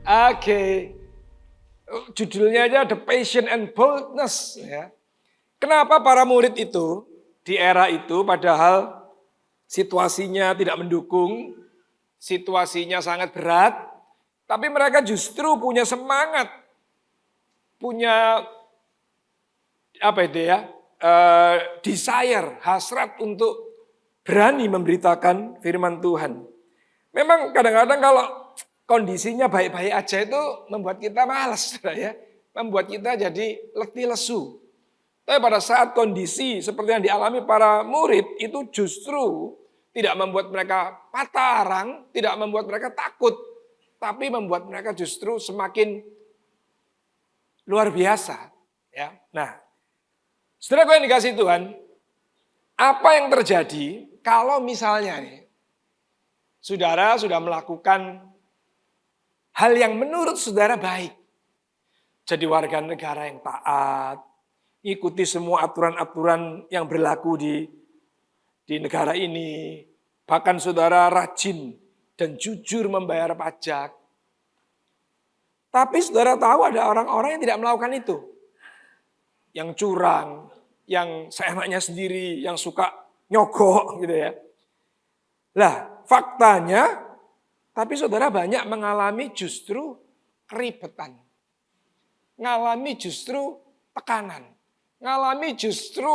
Oke. Judulnya aja The Passion and Boldness. Ya. Kenapa para murid itu di era itu padahal situasinya tidak mendukung, situasinya sangat berat, tapi mereka justru punya semangat, punya apa itu ya, desire, hasrat untuk berani memberitakan firman Tuhan. Memang kadang-kadang kalau kondisinya baik-baik aja itu membuat kita malas, ya, membuat kita jadi letih lesu. Tapi pada saat kondisi seperti yang dialami para murid itu justru tidak membuat mereka patah arang, tidak membuat mereka takut, tapi membuat mereka justru semakin luar biasa. Ya, nah, saudara yang dikasih Tuhan, apa yang terjadi kalau misalnya nih, saudara sudah melakukan hal yang menurut saudara baik, jadi warga negara yang taat, ikuti semua aturan-aturan yang berlaku di negara ini. Bahkan saudara rajin dan jujur membayar pajak. Tapi saudara tahu ada orang-orang yang tidak melakukan itu. Yang curang, yang seenaknya sendiri, yang suka nyogok gitu ya. Lah faktanya, tapi saudara banyak mengalami justru keribetan. Ngalami justru tekanan. Ngalami justru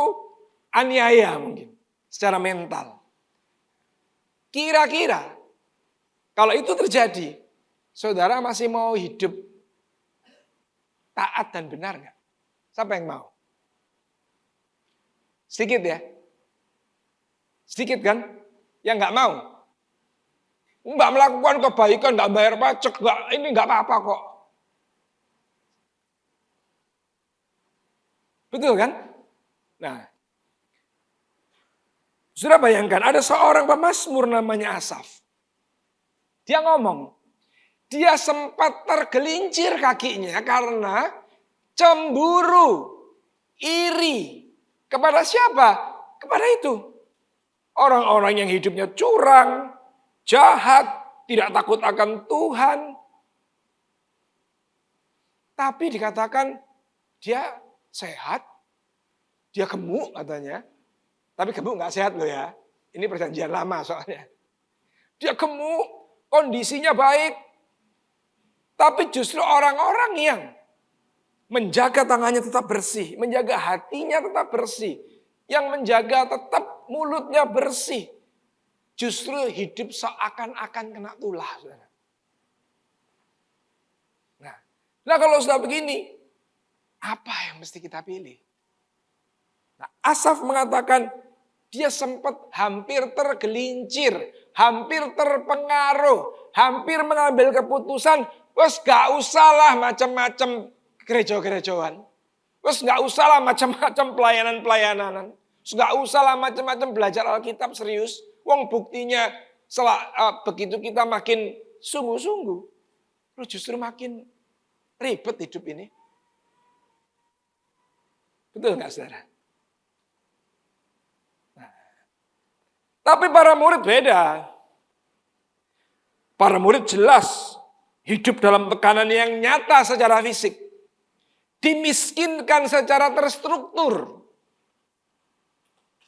aniaya mungkin secara mental. Kira-kira kalau itu terjadi, saudara masih mau hidup taat dan benar nggak? Siapa yang mau? Sedikit ya? Sedikit kan? Yang nggak mau? Nggak melakukan kebaikan, nggak bayar pajak, ini nggak apa-apa kok. Betul kan? Nah, sudah bayangkan ada seorang pemazmur namanya Asaf. Dia ngomong, dia sempat tergelincir kakinya karena cemburu, iri. Kepada siapa? Kepada itu. Orang-orang yang hidupnya curang, jahat, tidak takut akan Tuhan. Tapi dikatakan dia sehat, dia gemuk katanya. Tapi gemuk nggak sehat loh ya. Ini perjanjian lama soalnya. Dia gemuk, kondisinya baik. Tapi justru orang-orang yang menjaga tangannya tetap bersih, menjaga hatinya tetap bersih, yang menjaga tetap mulutnya bersih, justru hidup seakan-akan kena tulah. Nah kalau sudah begini, apa yang mesti kita pilih? Nah, Asaf mengatakan dia sempat hampir tergelincir, hampir terpengaruh, hampir mengambil keputusan, wes gak usahlah macam-macam gereja-gerejaan. Wes gak usahlah macam-macam pelayanan-pelayanan. Gak usahlah macam-macam belajar Alkitab serius. Wong buktinya begitu kita makin sungguh-sungguh, justru makin ribet hidup ini. Betul nggak saudara? Nah, tapi para murid beda. Para murid jelas hidup dalam tekanan yang nyata secara fisik. Dimiskinkan secara terstruktur.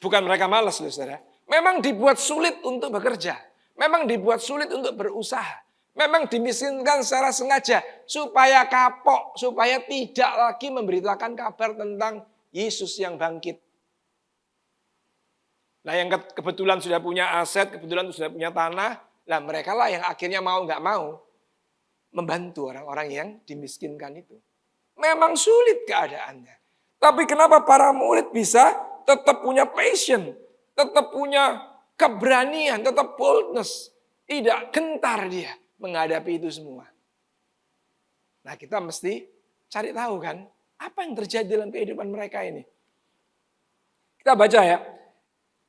Bukan mereka malas loh saudara. Memang dibuat sulit untuk bekerja. Memang dibuat sulit untuk berusaha. Memang dimiskinkan secara sengaja. Supaya kapok, supaya tidak lagi memberitakan kabar tentang Yesus yang bangkit. Nah yang kebetulan sudah punya aset, kebetulan sudah punya tanah. Nah mereka lah yang akhirnya mau nggak mau membantu orang-orang yang dimiskinkan itu. Memang sulit keadaannya. Tapi kenapa para murid bisa tetap punya passion, tetap punya keberanian, tetap boldness. Tidak gentar dia menghadapi itu semua. Nah kita mesti cari tahu kan, apa yang terjadi dalam kehidupan mereka ini. Kita baca ya,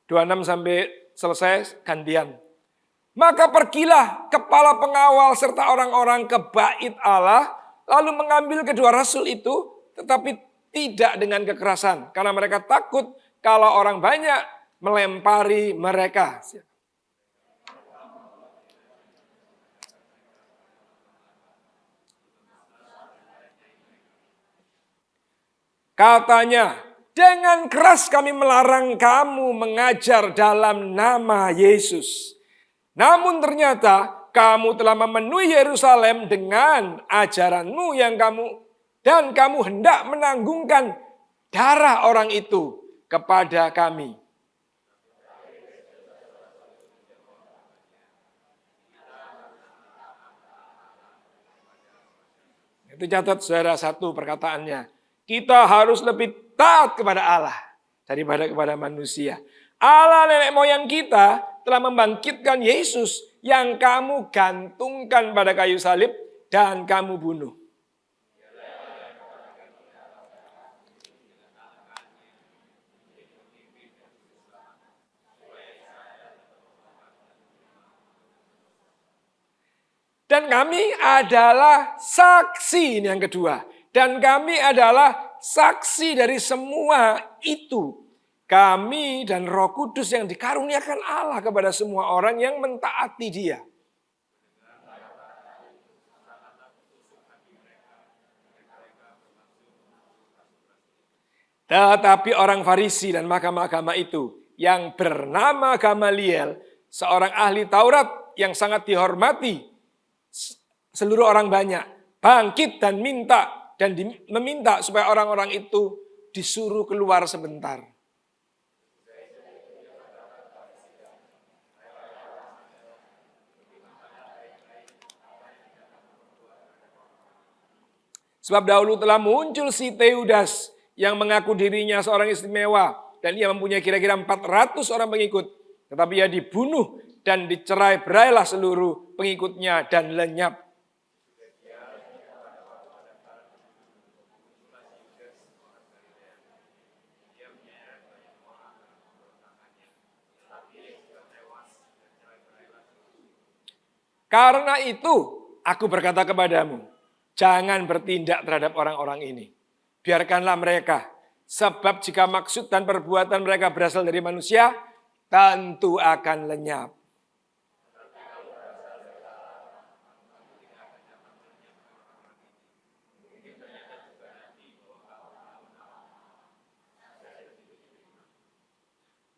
26 sampai selesai gantian. Maka pergilah kepala pengawal serta orang-orang ke bait Allah, lalu mengambil kedua rasul itu, tetapi tidak dengan kekerasan. Karena mereka takut kalau orang banyak melempari mereka. Katanya, dengan keras kami melarang kamu mengajar dalam nama Yesus. Namun ternyata kamu telah memenuhi Yerusalem dengan ajaranmu yang kamu hendak menanggungkan darah orang itu kepada kami. Itu catat saudara satu perkataannya. Kita harus lebih taat kepada Allah daripada kepada manusia. Allah nenek moyang kita telah membangkitkan Yesus yang kamu gantungkan pada kayu salib dan kamu bunuh. Dan kami adalah saksi, ini yang kedua. Dan kami adalah saksi dari semua itu. Kami dan Roh Kudus yang dikaruniakan Allah kepada semua orang yang mentaati Dia. Tetapi orang Farisi dan mahkamah agama itu yang bernama Gamaliel, seorang ahli Taurat yang sangat dihormati seluruh orang banyak, bangkit dan meminta supaya orang-orang itu disuruh keluar sebentar. Sebab dahulu telah muncul si Teudas yang mengaku dirinya seorang istimewa dan ia mempunyai kira-kira 400 orang pengikut. Tetapi ia dibunuh dan dicerai-berailah seluruh pengikutnya dan lenyap. Karena itu aku berkata kepadamu, jangan bertindak terhadap orang-orang ini. Biarkanlah mereka, sebab jika maksud dan perbuatan mereka berasal dari manusia, tentu akan lenyap.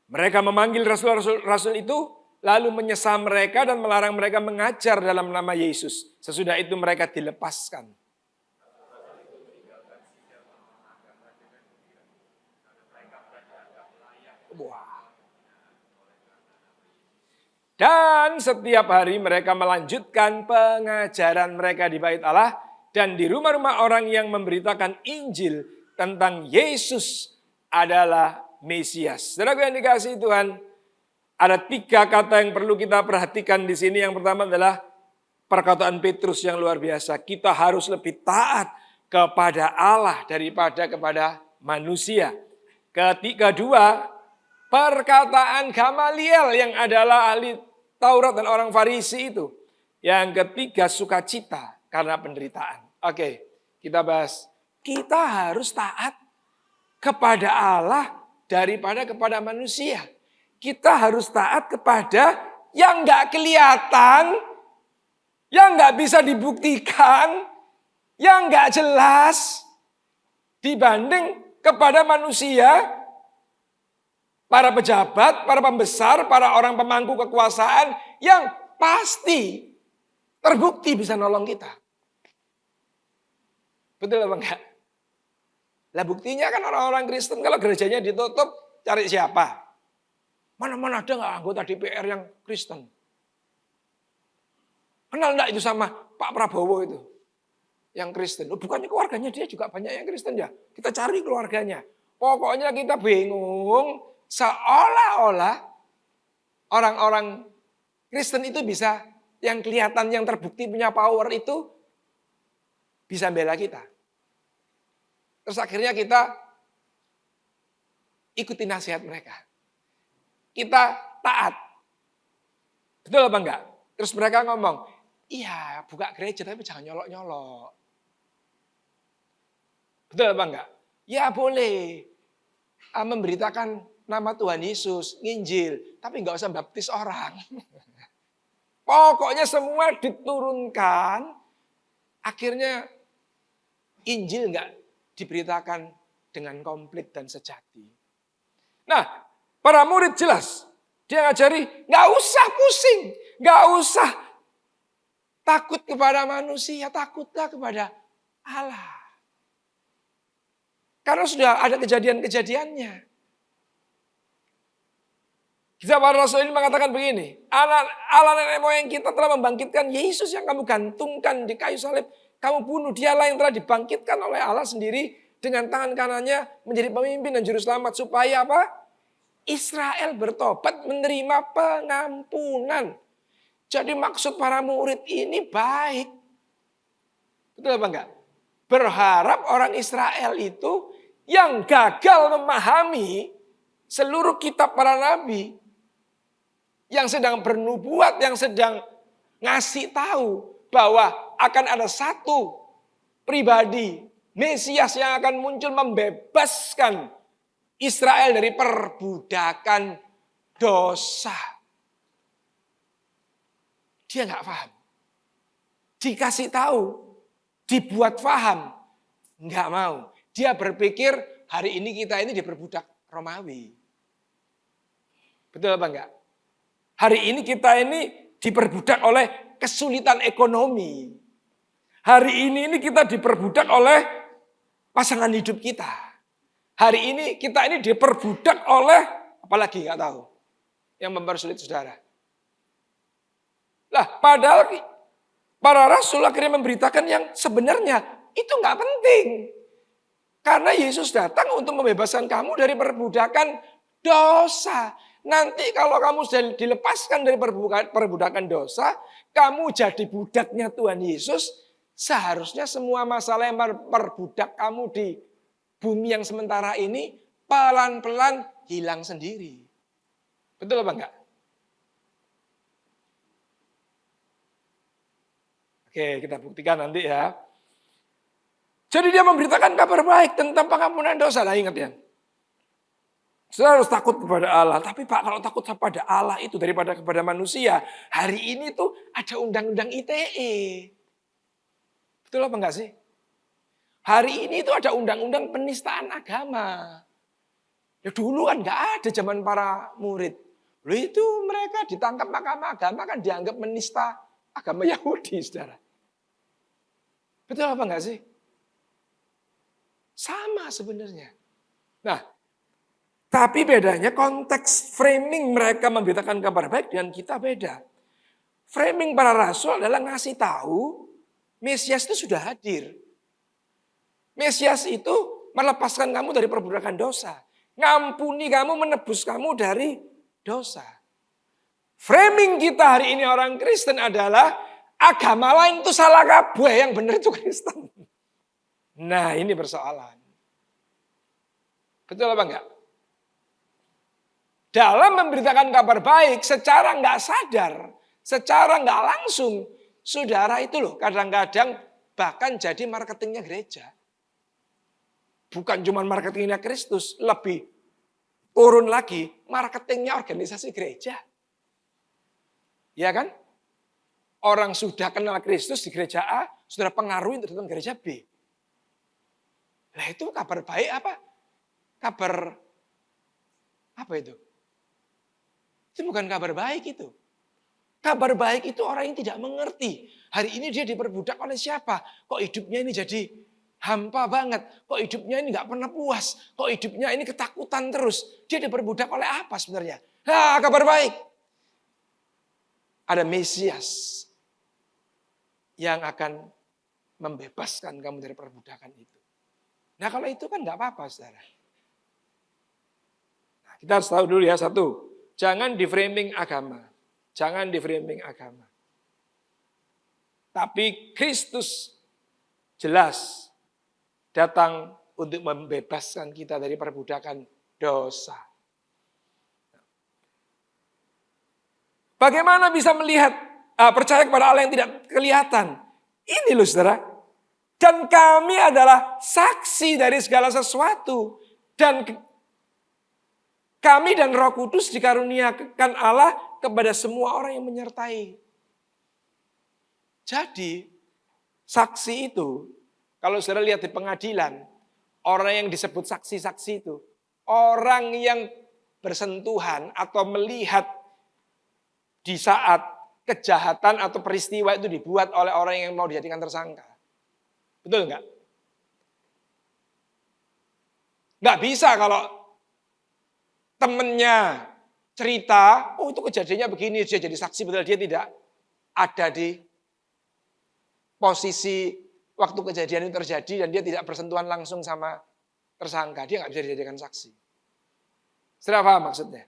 Mereka memanggil rasul-rasul itu, lalu menyesal mereka dan melarang mereka mengajar dalam nama Yesus. Sesudah itu mereka dilepaskan. Wah. Dan setiap hari mereka melanjutkan pengajaran mereka di bait Allah dan di rumah-rumah orang yang memberitakan Injil tentang Yesus adalah Mesias. Saudara yang dikasihi Tuhan, ada 3 kata yang perlu kita perhatikan di sini. Yang pertama adalah perkataan Petrus yang luar biasa. Kita harus lebih taat kepada Allah daripada kepada manusia. Kedua, perkataan Gamaliel yang adalah ahli Taurat dan orang Farisi itu. Yang ketiga, sukacita karena penderitaan. Oke, kita bahas. Kita harus taat kepada Allah daripada kepada manusia. Kita harus taat kepada yang nggak kelihatan, yang nggak bisa dibuktikan, yang nggak jelas, dibanding kepada manusia, para pejabat, para pembesar, para orang pemangku kekuasaan yang pasti terbukti bisa nolong kita. Betul apa enggak? Lah buktinya kan orang-orang Kristen kalau gerejanya ditutup, cari siapa? Mana-mana ada nggak anggota DPR yang Kristen? Kenal enggak itu sama Pak Prabowo itu? Yang Kristen. Bukannya keluarganya dia juga banyak yang Kristen ya? Kita cari keluarganya. Pokoknya kita bingung seolah-olah orang-orang Kristen itu bisa, yang kelihatan, yang terbukti punya power itu bisa bela kita. Terus akhirnya kita ikuti nasihat mereka. Kita taat. Betul apa enggak? Terus mereka ngomong, iya buka gereja tapi jangan nyolok-nyolok. Betul apa enggak? Ya boleh memberitakan nama Tuhan Yesus, nginjil, tapi enggak usah baptis orang. Pokoknya semua diturunkan, akhirnya Injil enggak diberitakan dengan komplit dan sejati. Nah, para murid jelas. Dia ngajari, nggak usah pusing. Nggak usah takut kepada manusia, takutlah kepada Allah. Karena sudah ada kejadian-kejadiannya. Kisah para Rasul ini mengatakan begini, Allah nenek moyang kita telah membangkitkan Yesus yang kamu gantungkan di kayu salib. Kamu bunuh, dialah yang telah dibangkitkan oleh Allah sendiri dengan tangan kanannya menjadi pemimpin dan juru selamat. Supaya apa? Israel bertobat menerima pengampunan. Jadi maksud para murid ini baik. Betul apa enggak? Berharap orang Israel itu yang gagal memahami seluruh kitab para nabi, yang sedang bernubuat, yang sedang ngasih tahu bahwa akan ada satu pribadi, Mesias yang akan muncul membebaskan Israel dari perbudakan dosa. Dia nggak paham. Dikasih tahu, dibuat paham, nggak mau. Dia berpikir hari ini kita ini diperbudak Romawi. Betul apa enggak? Hari ini kita ini diperbudak oleh kesulitan ekonomi. Hari ini kita diperbudak oleh pasangan hidup kita. Hari ini kita ini diperbudak oleh, apalagi nggak tahu, yang mempersulit saudara. Lah, padahal para rasul akhirnya memberitakan yang sebenarnya itu nggak penting. Karena Yesus datang untuk membebaskan kamu dari perbudakan dosa. Nanti kalau kamu sudah dilepaskan dari perbudakan dosa, kamu jadi budaknya Tuhan Yesus, seharusnya semua masalah yang perbudak kamu di bumi yang sementara ini pelan-pelan hilang sendiri. Betul apa enggak? Oke, kita buktikan nanti ya. Jadi dia memberitakan kabar baik tentang pengampunan dosa. Nah, ingat ya. Saudara harus takut kepada Allah. Tapi Pak, kalau takut kepada Allah itu daripada kepada manusia, hari ini tuh ada undang-undang ITE. Betul apa enggak sih? Hari ini tuh ada undang-undang penistaan agama. Ya dulu kan enggak ada zaman para murid. Loh itu mereka ditangkap mahkamah agama kan dianggap menista agama Yahudi, saudara. Betul apa enggak sih? Sama sebenarnya. Nah, tapi bedanya konteks framing mereka memberitakan kabar baik dengan kita beda. Framing para rasul adalah ngasih tahu Mesias itu sudah hadir. Mesias itu melepaskan kamu dari perbudakan dosa. Ngampuni kamu, menebus kamu dari dosa. Framing kita hari ini orang Kristen adalah agama lain itu salah kabeh, yang benar itu Kristen. Nah, ini persoalan. Betul apa enggak? Dalam memberitakan kabar baik secara enggak sadar, secara enggak langsung, saudara itu loh kadang-kadang bahkan jadi marketingnya gereja. Bukan cuma marketingnya Kristus, lebih turun lagi marketingnya organisasi gereja. Ya kan? Orang sudah kenal Kristus di gereja A, sudah pengaruhi untuk datang gereja B. Nah itu kabar baik apa? Kabar apa itu? Itu bukan kabar baik itu. Kabar baik itu orang yang tidak mengerti. Hari ini dia diperbudak oleh siapa? Kok hidupnya ini jadi hampa banget? Kok hidupnya ini gak pernah puas? Kok hidupnya ini ketakutan terus? Dia diperbudak oleh apa sebenarnya? Kabar baik. Ada Mesias yang akan membebaskan kamu dari perbudakan itu. Nah kalau itu kan gak apa-apa saudara. Nah, kita harus tahu dulu ya satu. Jangan di framing agama. Jangan di framing agama. Tapi Kristus jelas datang untuk membebaskan kita dari perbudakan dosa. Bagaimana bisa melihat, percaya kepada Allah yang tidak kelihatan? Ini loh saudara. Dan kami adalah saksi dari segala sesuatu. Dan kami dan Roh Kudus dikaruniakan Allah kepada semua orang yang menyertai. Jadi, saksi itu, kalau saudara lihat di pengadilan, Orang yang disebut saksi-saksi itu, orang yang bersentuhan atau melihat di saat kejahatan atau peristiwa itu dibuat oleh orang yang mau dijadikan tersangka. Betul nggak? Nggak bisa kalau temennya cerita, oh itu kejadiannya begini, dia jadi saksi, betul dia tidak ada di posisi waktu kejadian itu terjadi dan dia tidak bersentuhan langsung sama tersangka, dia nggak bisa dijadikan saksi. Sudah paham maksudnya?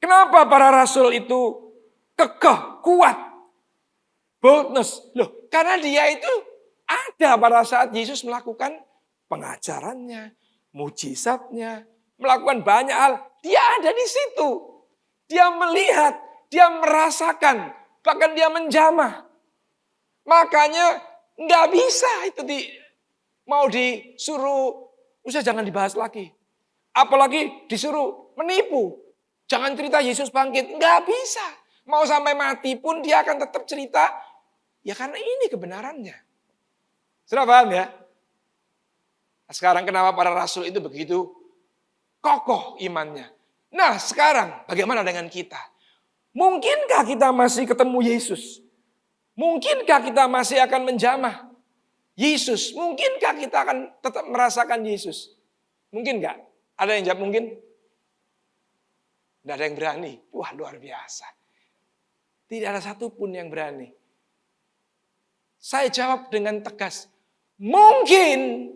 Kenapa para rasul itu kekeh, kuat, boldness? Loh, karena dia itu ada pada saat Yesus melakukan pengajarannya, mujizatnya, melakukan banyak hal. Dia ada di situ. Dia melihat, dia merasakan, bahkan dia menjamah. Makanya nggak bisa itu mau disuruh, usah jangan dibahas lagi. Apalagi disuruh menipu. Jangan cerita Yesus bangkit. Nggak bisa. Mau sampai mati pun dia akan tetap cerita. Ya karena ini kebenarannya. Sudah paham ya? Sekarang kenapa para rasul itu begitu kokoh imannya. Nah sekarang bagaimana dengan kita? Mungkinkah kita masih ketemu Yesus? Mungkinkah kita masih akan menjamah Yesus? Mungkinkah kita akan tetap merasakan Yesus? Mungkin nggak? Ada yang jawab mungkin? Tidak ada yang berani. Wah luar biasa. Tidak ada satupun yang berani. Saya jawab dengan tegas. Mungkin.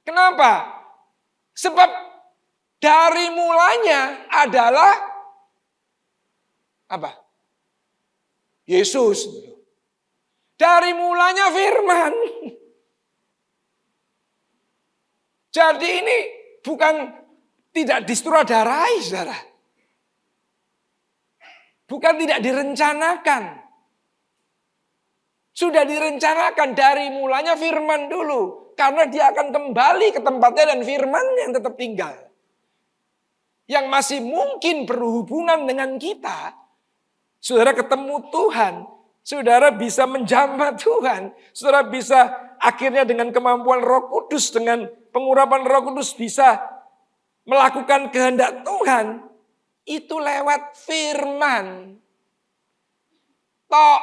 Kenapa? Sebab dari mulanya adalah apa? Yesus. Dari mulanya firman. Jadi ini bukan tidak disutradarai, saudara. Bukan tidak direncanakan. Sudah direncanakan dari mulanya firman dulu. Karena dia akan kembali ke tempatnya dan firman yang tetap tinggal. Yang masih mungkin berhubungan dengan kita. Saudara ketemu Tuhan. Saudara bisa menjamah Tuhan. Saudara bisa akhirnya dengan kemampuan Roh Kudus, dengan pengurapan Roh Kudus bisa melakukan kehendak Tuhan. Itu lewat firman. Tok.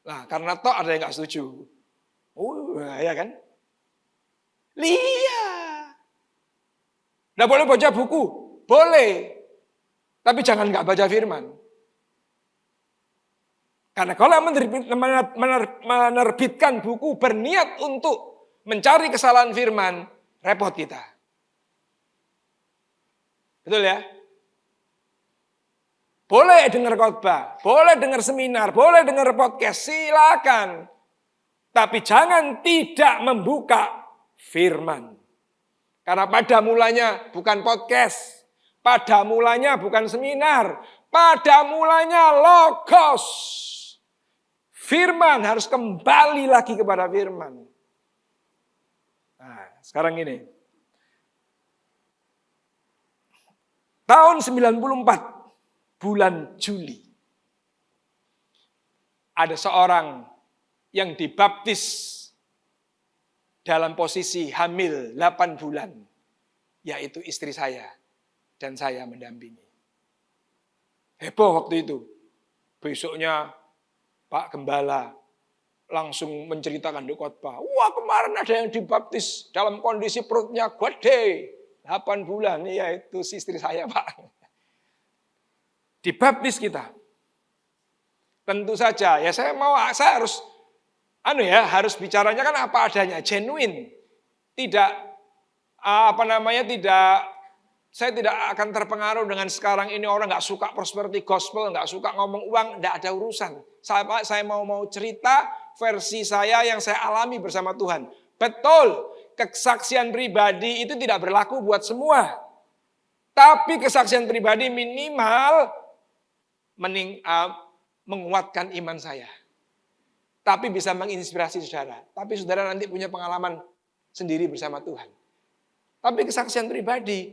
Nah, karena tok ada yang gak setuju. Oh, ya kan? Lihat. Nggak boleh baca buku. Boleh. Tapi jangan gak baca firman. Karena kalau menerbitkan buku berniat untuk mencari kesalahan firman, repot kita. Betul ya? Boleh dengar khotbah, boleh dengar seminar, boleh dengar podcast, silakan. Tapi jangan tidak membuka firman. Karena pada mulanya bukan podcast, pada mulanya bukan seminar, pada mulanya logos. Firman harus kembali lagi kepada firman. Nah, sekarang ini. Tahun 94. Bulan Juli. Ada seorang yang dibaptis dalam posisi hamil 8 bulan. Yaitu istri saya. Dan saya mendampingi. Heboh waktu itu. Besoknya Pak Gembala langsung menceritakan di khotbah. Wah kemarin ada yang dibaptis dalam kondisi perutnya gede. 8 bulan. Yaitu istri saya Pak. Dibaptis kita. Tentu saja, ya saya harus harus bicaranya kan apa adanya, genuine. Tidak saya tidak akan terpengaruh dengan sekarang ini orang nggak suka prosperity gospel, nggak suka ngomong uang, nggak ada urusan. Saya mau cerita versi saya yang saya alami bersama Tuhan. Betul, kesaksian pribadi itu tidak berlaku buat semua. Tapi kesaksian pribadi minimal menguatkan iman saya. Tapi bisa menginspirasi saudara. Tapi saudara nanti punya pengalaman sendiri bersama Tuhan. Tapi kesaksian pribadi,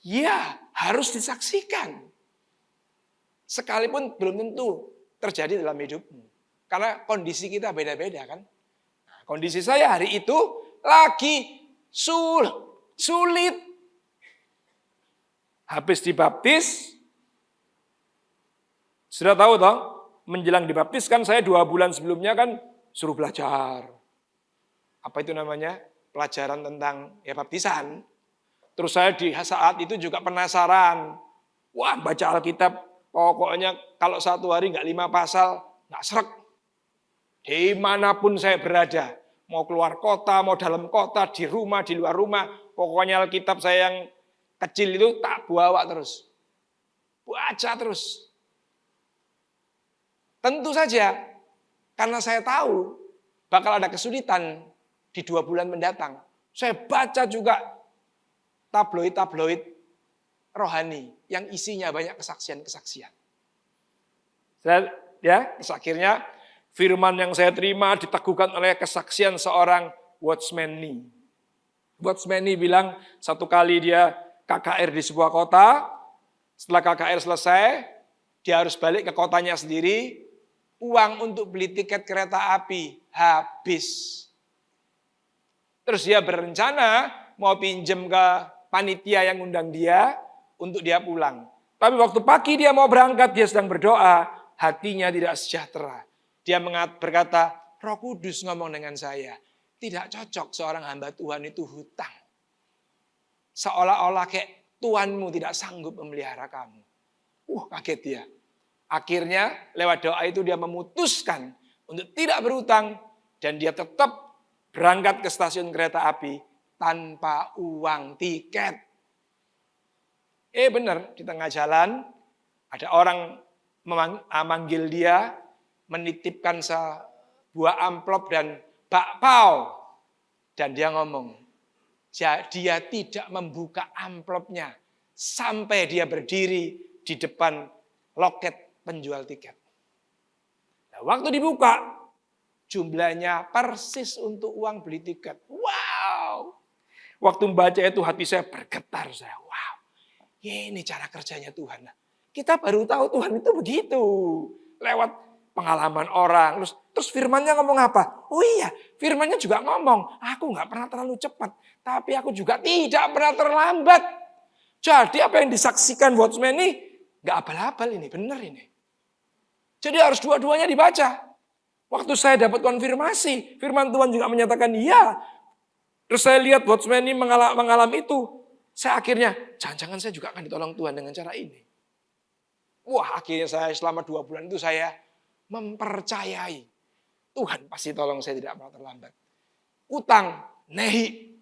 ya harus disaksikan. Sekalipun belum tentu terjadi dalam hidupmu. Karena kondisi kita beda-beda kan. Nah, kondisi saya hari itu lagi sulit. Habis dibaptis, sudah tahu toh, menjelang dibaptis kan saya 2 bulan sebelumnya kan suruh belajar. Apa itu namanya? Pelajaran tentang ya baptisan. Terus saya di saat itu juga penasaran. Wah, baca Alkitab, pokoknya kalau 1 hari nggak 5 pasal, nggak srek. Dimanapun saya berada, mau keluar kota, mau dalam kota, di rumah, di luar rumah, pokoknya Alkitab saya yang kecil itu tak bawa terus. Baca terus. Tentu saja, karena saya tahu bakal ada kesulitan di 2 bulan mendatang. Saya baca juga tabloid-tabloid rohani yang isinya banyak kesaksian-kesaksian. Akhirnya firman yang saya terima diteguhkan oleh kesaksian seorang watchman Nee. Watchman Nee bilang satu kali dia KKR di sebuah kota, setelah KKR selesai, dia harus balik ke kotanya sendiri, uang untuk beli tiket kereta api habis. Terus dia berencana mau pinjem ke panitia yang undang dia untuk dia pulang. Tapi waktu pagi dia mau berangkat, dia sedang berdoa, hatinya tidak sejahtera. Dia berkata, Roh Kudus ngomong dengan saya, tidak cocok seorang hamba Tuhan itu hutang. Seolah-olah kayak Tuhanmu tidak sanggup memelihara kamu. Kaget dia. Akhirnya lewat doa itu dia memutuskan untuk tidak berhutang dan dia tetap berangkat ke stasiun kereta api tanpa uang tiket. Benar, di tengah jalan ada orang memanggil dia, menitipkan sebuah amplop dan bakpao. Dan dia ngomong, dia tidak membuka amplopnya sampai dia berdiri di depan loket penjual tiket. Nah, waktu dibuka, jumlahnya persis untuk uang beli tiket. Wow! Waktu membaca itu hati saya bergetar. Wow, ini cara kerjanya Tuhan. Kita baru tahu Tuhan itu begitu. Lewat pengalaman orang. Terus firmannya ngomong apa? Oh iya, firmannya juga ngomong, aku gak pernah terlalu cepat. Tapi aku juga tidak pernah terlambat. Jadi apa yang disaksikan watchman ini, gak abal-abal ini, benar ini. Jadi harus dua-duanya dibaca. Waktu saya dapat konfirmasi, firman Tuhan juga menyatakan iya. Terus saya lihat watchman ini mengalami itu. Saya akhirnya, jangan-jangan saya juga akan ditolong Tuhan dengan cara ini. Wah, akhirnya saya selama 2 bulan itu saya mempercayai Tuhan pasti tolong saya tidak pernah terlambat. Utang, nehi.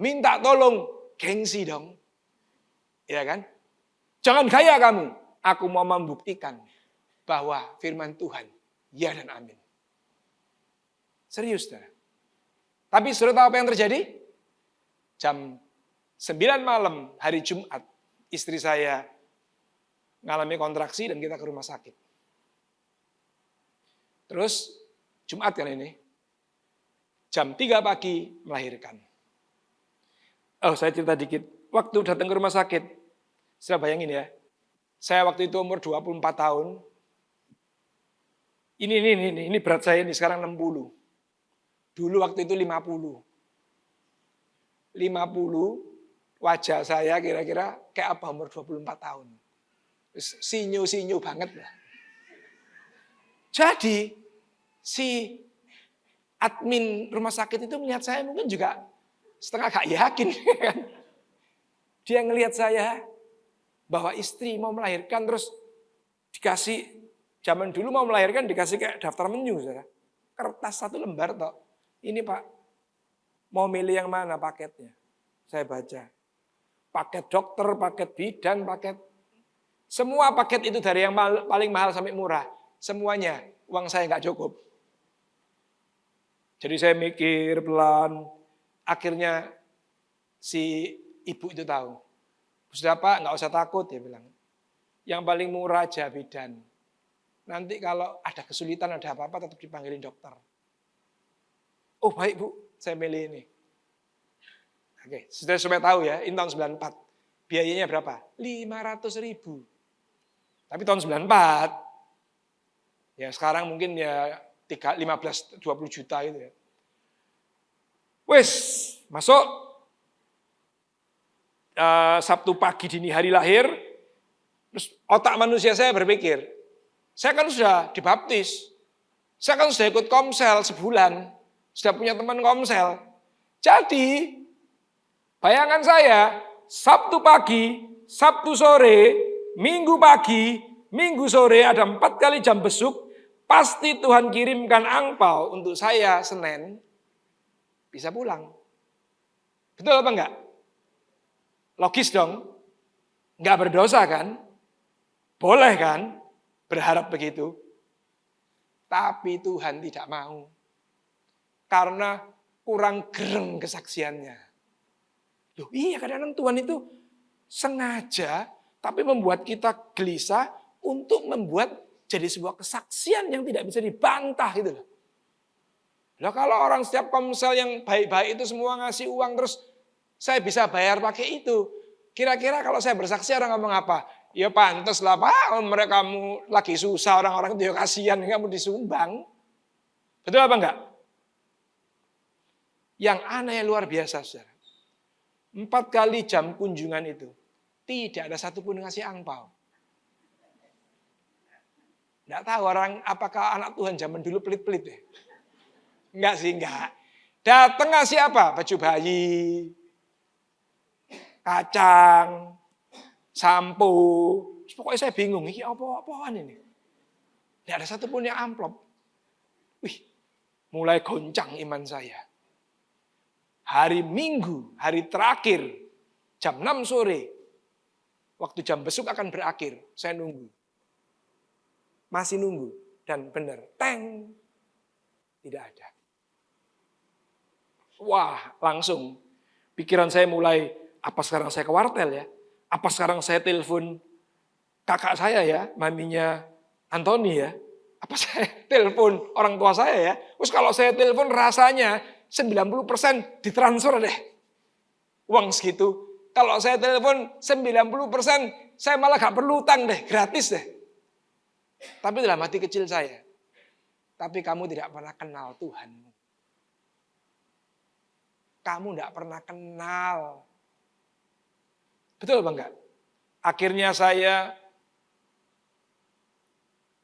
Minta tolong, gengsi dong. Ya kan? Jangan gaya kamu. Aku mau membuktikan bahwa firman Tuhan, ya dan amin. Serius, saudara. Tapi sudah tahu apa yang terjadi? Jam 9 malam hari Jumat, istri saya mengalami kontraksi dan kita ke rumah sakit. Terus Jumat kan ini, jam 3 pagi melahirkan. Saya cerita dikit. Waktu datang ke rumah sakit, saya bayangin ya, saya waktu itu umur 24 tahun. Ini berat saya ini sekarang 60. Dulu waktu itu 50. 50, wajah saya kira-kira kayak apa umur 24 tahun. Sinyu-sinyu banget lah. Jadi, si admin rumah sakit itu melihat saya mungkin juga setengah gak yakin. Dia ngelihat saya bahwa istri mau melahirkan terus dikasih, zaman dulu mau melahirkan dikasih kayak daftar menu. Saudara. Kertas 1 lembar toh. Ini Pak, mau milih yang mana paketnya? Saya baca. Paket dokter, paket bidan, paket. Semua paket itu dari yang paling mahal sampai murah. Semuanya, uang saya nggak cukup. Jadi saya mikir pelan. Akhirnya si ibu itu tahu. Sudah Pak, nggak usah takut, dia bilang. Yang paling murah aja bidan. Nanti kalau ada kesulitan, ada apa-apa tetap dipanggilin dokter. Oh baik Bu, saya milih ini. Oke, sudah supaya tahu ya, ini tahun 94. Biayanya berapa? 500.000. Tapi tahun 94. Ya sekarang mungkin ya 15-20 juta gitu ya. Wes, masuk Sabtu pagi dini hari lahir, terus otak manusia saya berpikir, saya kan sudah dibaptis, saya kan sudah ikut komsel sebulan, sudah punya teman komsel. Jadi, bayangan saya, Sabtu pagi, Sabtu sore, Minggu pagi, Minggu sore ada 4 kali jam besuk, pasti Tuhan kirimkan angpau untuk saya Senin, bisa pulang. Betul apa enggak? Logis dong. Enggak berdosa kan? Boleh kan? Berharap begitu. Tapi Tuhan tidak mau. Karena kurang gereng kesaksiannya. Loh iya kadang-kadang Tuhan itu sengaja tapi membuat kita gelisah untuk membuat jadi sebuah kesaksian yang tidak bisa dibantah gitu loh. Lah kalau orang setiap komsel yang baik-baik itu semua ngasih uang terus saya bisa bayar pakai itu. Kira-kira kalau saya bersaksi orang ngomong apa? Ya pantas lah Pak, mereka kamu lagi susah orang-orang itu ya kasihan kamu disumbang. Betul apa enggak? Yang aneh luar biasa saudara. 4 kali jam kunjungan itu tidak ada satupun ngasih angpau. Enggak tahu orang apakah anak Tuhan zaman dulu pelit-pelit deh. Enggak sih, enggak. Datang ngasih apa? Baju bayi, kacang, sampo. Pokoknya saya bingung, ini apa-apaan ini? Enggak ada satupun yang amplop. Wih, mulai goncang iman saya. Hari Minggu, hari terakhir, jam 6 sore, waktu jam besuk akan berakhir, saya nunggu. Masih nunggu, dan benar, teng, tidak ada. Wah, langsung pikiran saya mulai, apa sekarang saya ke wartel ya? Apa sekarang saya telepon kakak saya ya, maminya Antoni ya? Apa saya telepon orang tua saya ya? Terus kalau saya telepon rasanya 90% ditransfer deh. Uang segitu. Kalau saya telepon 90% saya malah gak perlu utang deh, gratis deh. Tapi dalam hati kecil saya, tapi kamu tidak pernah kenal Tuhanmu. Kamu tidak pernah kenal. Betul apa enggak? Akhirnya saya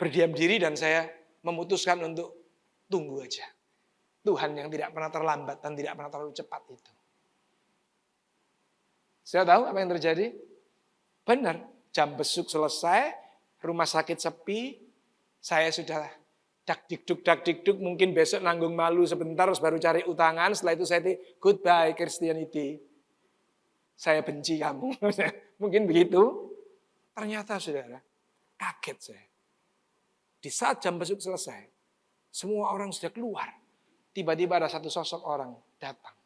berdiam diri dan saya memutuskan untuk tunggu aja. Tuhan yang tidak pernah terlambat dan tidak pernah terlalu cepat itu. Saya tahu apa yang terjadi? Benar, jam besuk selesai, rumah sakit sepi, saya sudah dak-dikduk, mungkin besok nanggung malu sebentar, terus baru cari utangan, setelah itu saya goodbye Christianity. Saya benci kamu. Mungkin begitu. Ternyata saudara, kaget saya. Di saat jam besuk selesai, semua orang sudah keluar. Tiba-tiba ada satu sosok orang datang.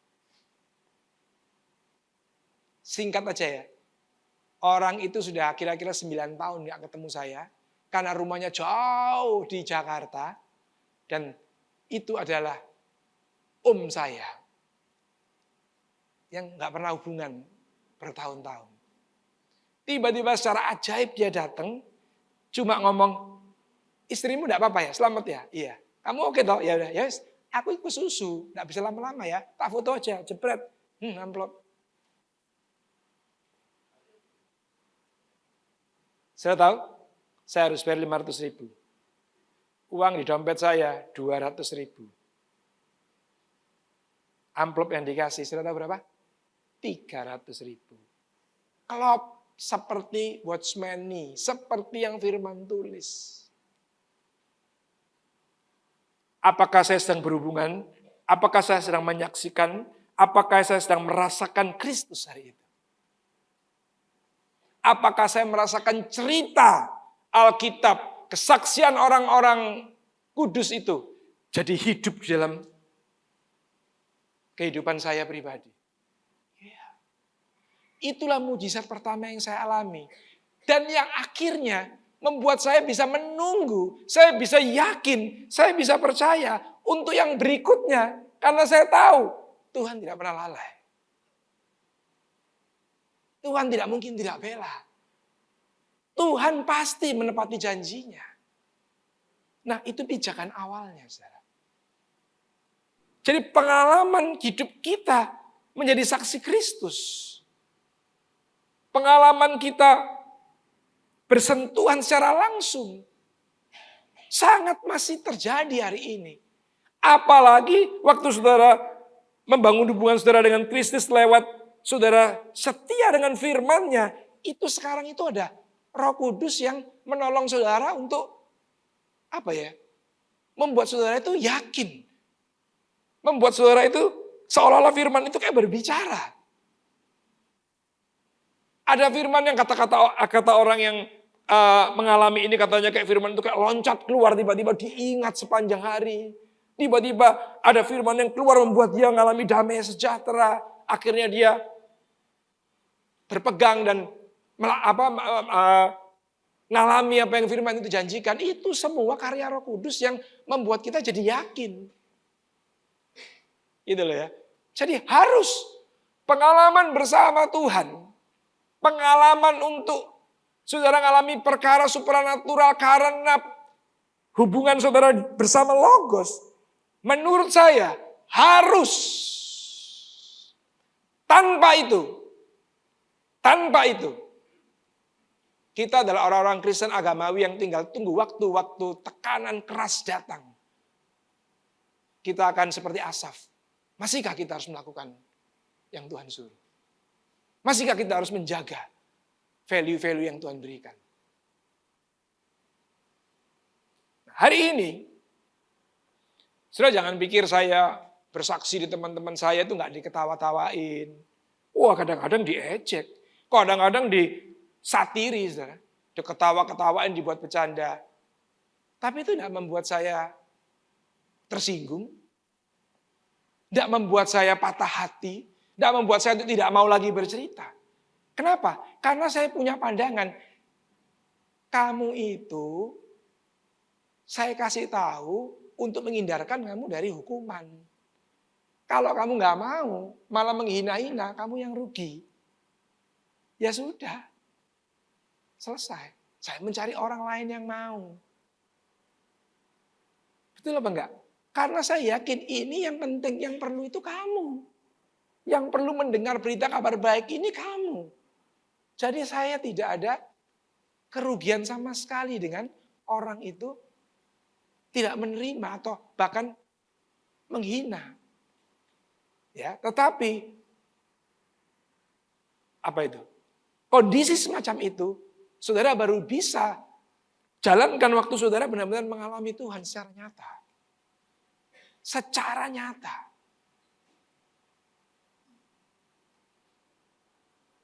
Singkat aja ya, orang itu sudah kira-kira 9 tahun gak ketemu saya. Karena rumahnya jauh di Jakarta. Dan itu adalah om saya. Yang gak pernah hubungan bertahun-tahun. Tiba-tiba secara ajaib dia datang. Cuma ngomong, istrimu gak apa-apa ya, selamat ya? Iya. Kamu oke toh? Ya udah, yes. Aku ikut susu, gak bisa lama-lama ya. Tak foto aja, jepret. Amplop. Saya tahu, saya harus bayar 500.000. Uang di dompet saya 200.000. Amplop yang dikasih, saya tahu berapa? 300.000. Klop seperti watchman nih, seperti yang firman tulis. Apakah saya sedang berhubungan? Apakah saya sedang menyaksikan? Apakah saya sedang merasakan Kristus hari itu? Apakah saya merasakan cerita Alkitab, kesaksian orang-orang kudus itu jadi hidup dalam kehidupan saya pribadi? Ya. Itulah mujizat pertama yang saya alami. Dan yang akhirnya membuat saya bisa menunggu, saya bisa yakin, saya bisa percaya untuk yang berikutnya. Karena saya tahu Tuhan tidak pernah lalai. Tuhan tidak mungkin tidak bela. Tuhan pasti menepati janjinya. Nah, itu pijakan awalnya, saudara. Jadi pengalaman hidup kita menjadi saksi Kristus. Pengalaman kita bersentuhan secara langsung. Sangat masih terjadi hari ini. Apalagi waktu saudara membangun hubungan saudara dengan Kristus lewat saudara setia dengan firman-Nya. Itu sekarang itu ada Roh Kudus yang menolong saudara untuk membuat saudara itu yakin. Membuat saudara itu seolah-olah firman itu kayak berbicara. Ada firman yang kata orang yang mengalami ini katanya kayak firman itu kayak loncat keluar tiba-tiba diingat sepanjang hari. Tiba-tiba ada firman yang keluar membuat dia mengalami damai sejahtera. Akhirnya dia berpegang dan ngalami apa yang firman itu janjikan. Itu semua karya Roh Kudus yang membuat kita jadi yakin. Gitu loh ya. Jadi harus pengalaman bersama Tuhan. Pengalaman untuk saudara mengalami perkara supranatural karena hubungan saudara bersama Logos. Menurut saya harus. Tanpa itu. Kita adalah orang-orang Kristen agamawi yang tinggal tunggu waktu-waktu tekanan keras datang. Kita akan seperti Asaf. Masihkah kita harus melakukan yang Tuhan suruh? Masihkah kita harus menjaga value-value yang Tuhan berikan? Hari ini, saudara jangan pikir saya bersaksi di teman-teman saya itu nggak diketawa-tawain. Wah kadang-kadang diejek, kadang-kadang disatiri, saudara. Diketawa-ketawain, dibuat bercanda. Tapi itu tidak membuat saya tersinggung. Tidak membuat saya patah hati. Tidak membuat saya tidak mau lagi bercerita. Kenapa? Karena saya punya pandangan. Kamu itu saya kasih tahu untuk menghindarkan kamu dari hukuman. Kalau kamu nggak mau, malah menghina-hina, kamu yang rugi. Ya sudah, selesai. Saya mencari orang lain yang mau. Betul apa enggak? Karena saya yakin ini yang penting, yang perlu itu kamu. Yang perlu mendengar berita kabar baik ini kamu. Jadi saya tidak ada kerugian sama sekali dengan orang itu tidak menerima atau bahkan menghina. Ya, tetapi apa itu? Kondisi semacam itu, saudara baru bisa jalankan waktu saudara benar-benar mengalami Tuhan secara nyata. Secara nyata.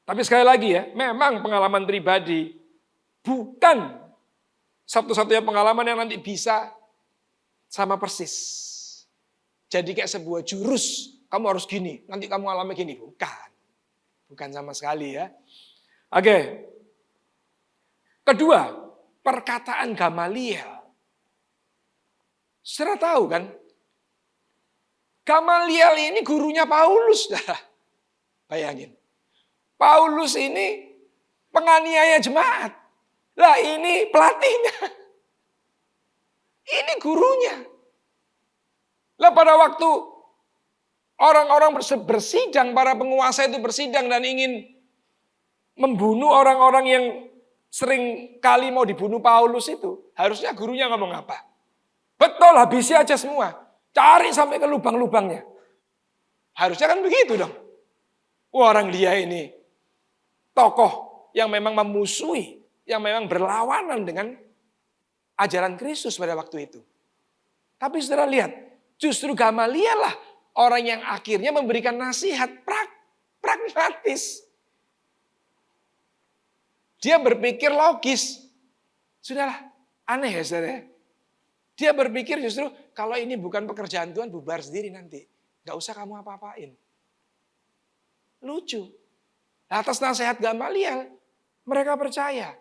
Tapi sekali lagi ya, memang pengalaman pribadi bukan satu-satunya pengalaman yang nanti bisa sama persis. Jadi kayak sebuah jurus, kamu harus gini, nanti kamu alami gini. Bukan. Bukan sama sekali ya. Oke. Kedua, perkataan Gamaliel. Saudara tahu kan? Gamaliel ini gurunya Paulus. Bayangin. Paulus ini penganiaya jemaat. Lah ini pelatihnya. Ini gurunya. Lah pada waktu orang-orang bersidang, para penguasa itu bersidang dan ingin membunuh orang-orang yang sering kali mau dibunuh Paulus itu. Harusnya gurunya ngomong apa? Betul, habisi aja semua. Cari sampai ke lubang-lubangnya. Harusnya kan begitu dong. Orang dia ini tokoh yang memang memusuhi, yang memang berlawanan dengan ajaran Kristus pada waktu itu. Tapi saudara lihat, justru Gamaliel lah orang yang akhirnya memberikan nasihat pragmatis. Dia berpikir logis. Sudahlah, aneh ya saudara. Dia berpikir justru kalau ini bukan pekerjaan Tuhan bubar sendiri nanti. Gak usah kamu apa-apain. Lucu. Atas nasihat Gamaliel, mereka percaya.